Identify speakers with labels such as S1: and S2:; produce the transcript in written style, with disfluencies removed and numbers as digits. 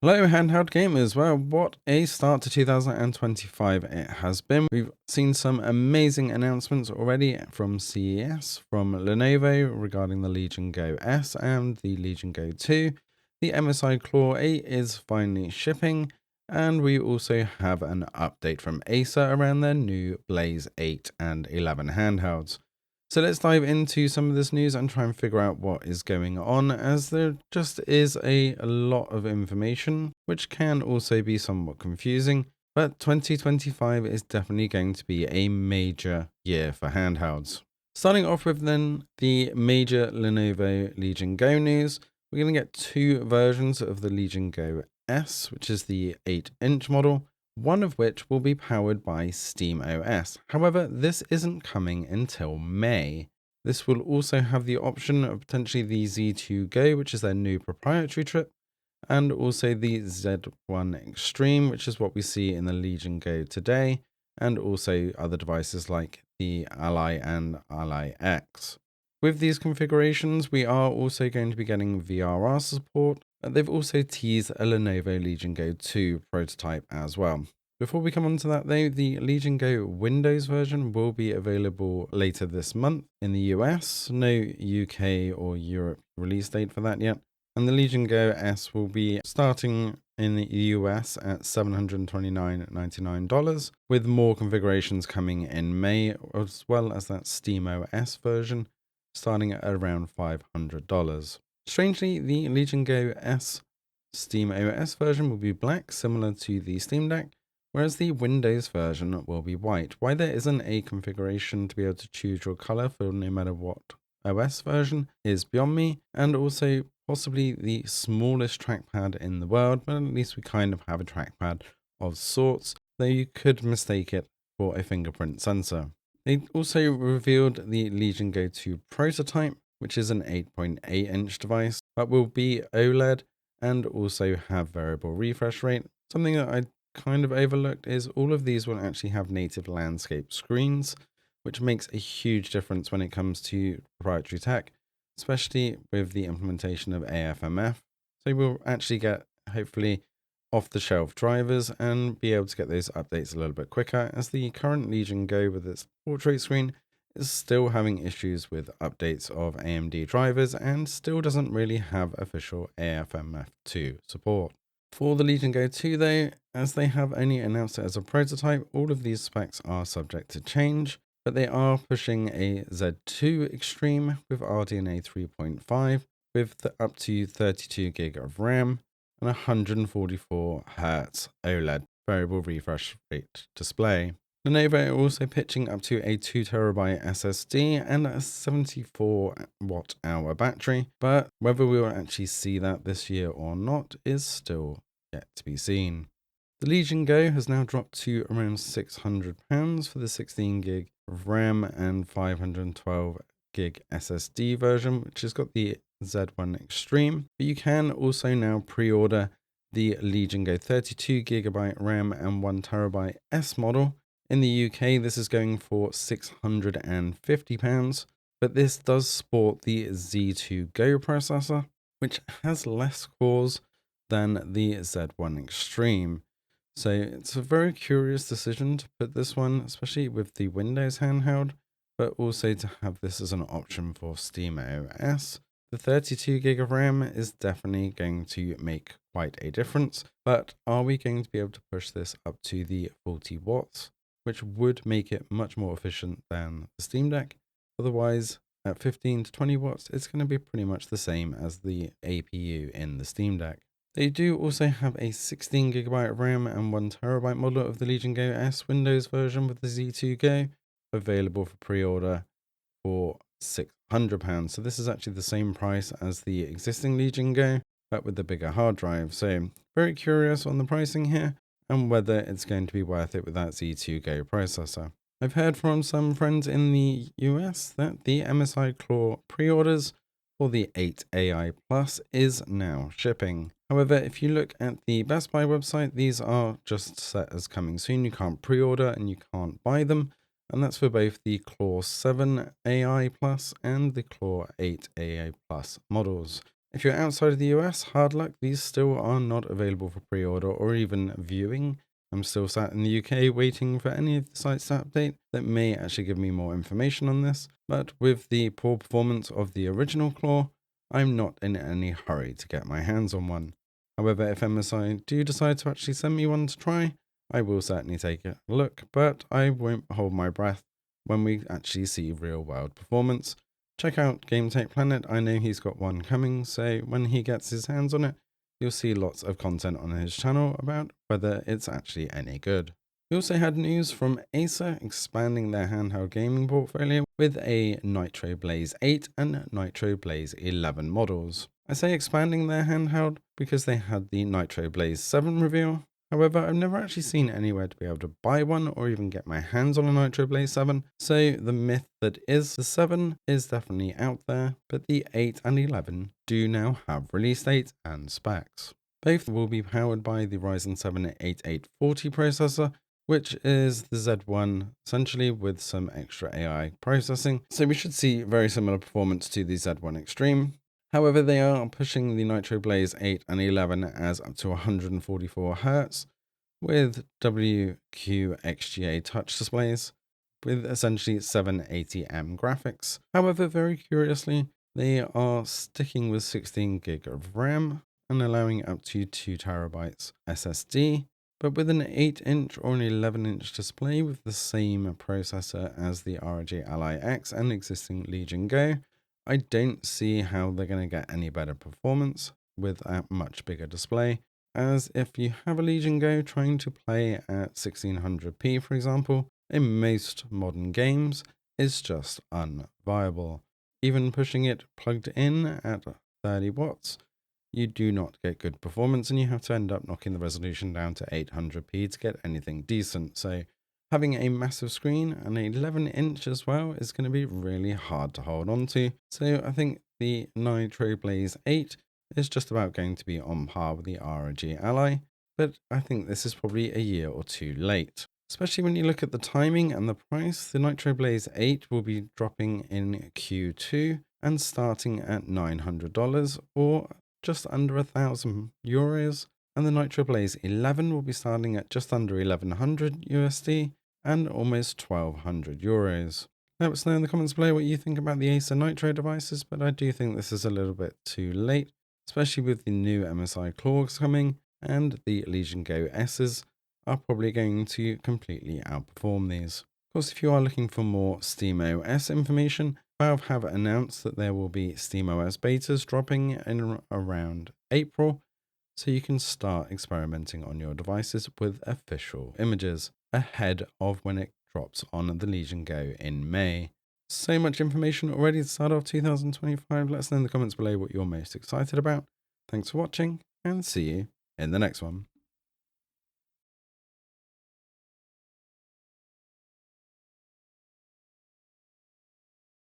S1: Hello, handheld gamers. Well, what a start to 2025 it has been. We've seen some amazing announcements already from CES, from Lenovo regarding the Legion Go S and the Legion Go 2. The MSI Claw 8 is finally shipping, and we also have an update from Acer around their new Blaze 8 and 11 handhelds. So let's dive into some of this news and try and figure out what is going on, as there just is a lot of information, which can also be somewhat confusing. But 2025 is definitely going to be a major year for handhelds. Starting off with then the major Lenovo Legion Go news, we're going to get two versions of the Legion Go S, which is the 8-inch model, one of which will be powered by SteamOS. However, this isn't coming until May. This will also have the option of potentially the Z2 Go, which is their new proprietary chip, and also the Z1 Extreme, which is what we see in the Legion Go today, and also other devices like the Ally and Ally X. With these configurations, we are also going to be getting VRR support. They've also teased a Lenovo Legion Go 2 prototype as well. Before we come on to that though, the Legion Go Windows version will be available later this month in the US. No UK or Europe release date for that yet. And the Legion Go S will be starting in the US at $729.99, with more configurations coming in May, as well as that SteamOS version starting at around $500. Strangely, the Legion Go S SteamOS version will be black, similar to the Steam Deck, whereas the Windows version will be white. Why there isn't a configuration to be able to choose your color for no matter what OS version is beyond me, and also possibly the smallest trackpad in the world, but at least we kind of have a trackpad of sorts, though you could mistake it for a fingerprint sensor. They also revealed the Legion Go 2 prototype, which is an 8.8-inch device, but will be OLED and also have variable refresh rate. Something that I kind of overlooked is all of these will actually have native landscape screens, which makes a huge difference when it comes to proprietary tech, especially with the implementation of AFMF. So we'll actually get, hopefully, off-the-shelf drivers and be able to get those updates a little bit quicker, as the current Legion Go with its portrait screen is still having issues with updates of AMD drivers and still doesn't really have official AFMF2 support. For the Legion Go 2 though, as they have only announced it as a prototype, all of these specs are subject to change, but they are pushing a Z2 Extreme with RDNA 3.5 with up to 32 gig of RAM and 144 Hz OLED variable refresh rate display. Lenovo are also pitching up to a 2TB SSD and a 74 watt-hour battery, but whether we will actually see that this year or not is still yet to be seen. The Legion Go has now dropped to around £600 for the 16 gig of RAM and 512 gig SSD version, which has got the Z1 Extreme, but you can also now pre-order the Legion Go 32GB RAM and 1TB S model. In the UK, this is going for £650, but this does sport the Z2 Go processor, which has less cores than the Z1 Extreme. So it's a very curious decision to put this one, especially with the Windows handheld, but also to have this as an option for SteamOS. The 32 gig of RAM is definitely going to make quite a difference, but are we going to be able to push this up to the 40 watts, which would make it much more efficient than the Steam Deck? Otherwise, at 15 to 20 watts, it's going to be pretty much the same as the APU in the Steam Deck. They do also have a 16GB RAM and 1TB model of the Legion Go S Windows version with the Z2 Go available for pre-order for £600. So this is actually the same price as the existing Legion Go, but with the bigger hard drive. So very curious on the pricing here and whether it's going to be worth it with that Z2 Go processor. I've heard from some friends in the US that the MSI Claw pre-orders for the 8 AI+ is now shipping. However, if you look at the Best Buy website, these are just set as coming soon. You can't pre-order and you can't buy them. And that's for both the Claw 7 AI+ and the Claw 8 AI+ models. If you're outside of the US, hard luck, these still are not available for pre-order or even viewing. I'm still sat in the UK waiting for any of the sites to update that may actually give me more information on this, but with the poor performance of the original Claw, I'm not in any hurry to get my hands on one. However, if MSI do decide to actually send me one to try, I will certainly take a look, but I won't hold my breath when we actually see real world performance. Check out Game Tech Planet. I know he's got one coming, so when he gets his hands on it, you'll see lots of content on his channel about whether it's actually any good. We also had news from Acer expanding their handheld gaming portfolio with a Nitro Blaze 8 and Nitro Blaze 11 models. I say expanding their handheld because they had the Nitro Blaze 7 reveal. However, I've never actually seen anywhere to be able to buy one or even get my hands on a Nitro Blaze 7, so the myth that is the 7 is definitely out there, but the 8 and 11 do now have release dates and specs. Both will be powered by the Ryzen 7 8840 processor, which is the Z1 essentially with some extra AI processing, so we should see very similar performance to the Z1 Extreme. However, they are pushing the Nitro Blaze 8 and 11 as up to 144 Hz with WQXGA touch displays with essentially 780M graphics. However, very curiously, they are sticking with 16 gig of RAM and allowing up to 2 terabytes SSD, but with an 8-inch or an 11-inch display with the same processor as the ROG Ally X and existing Legion Go. I don't see how they're going to get any better performance with a much bigger display, as if you have a Legion Go trying to play at 1600p, for example, in most modern games is just unviable. Even pushing it plugged in at 30 watts, you do not get good performance and you have to end up knocking the resolution down to 800p to get anything decent. So having a massive screen and an 11-inch as well is going to be really hard to hold on to. So I think the Nitro Blaze 8 is just about going to be on par with the ROG Ally, but I think this is probably a year or two late. Especially when you look at the timing and the price, the Nitro Blaze 8 will be dropping in Q2 and starting at $900 or just under €1,000, and the Nitro Blaze 11 will be starting at just under 1100 USD and almost €1,200. Let us know in the comments below what you think about the Acer Nitro devices, but I do think this is a little bit too late, especially with the new MSI Claws coming, and the Legion Go S's are probably going to completely outperform these. Of course, if you are looking for more SteamOS information, Valve have announced that there will be SteamOS betas dropping in around April, so you can start experimenting on your devices with official images ahead of when it drops on the Legion Go in May. So much information already to start off 2025. Let us know in the comments below what you're most excited about. Thanks for watching, and see you in the next one.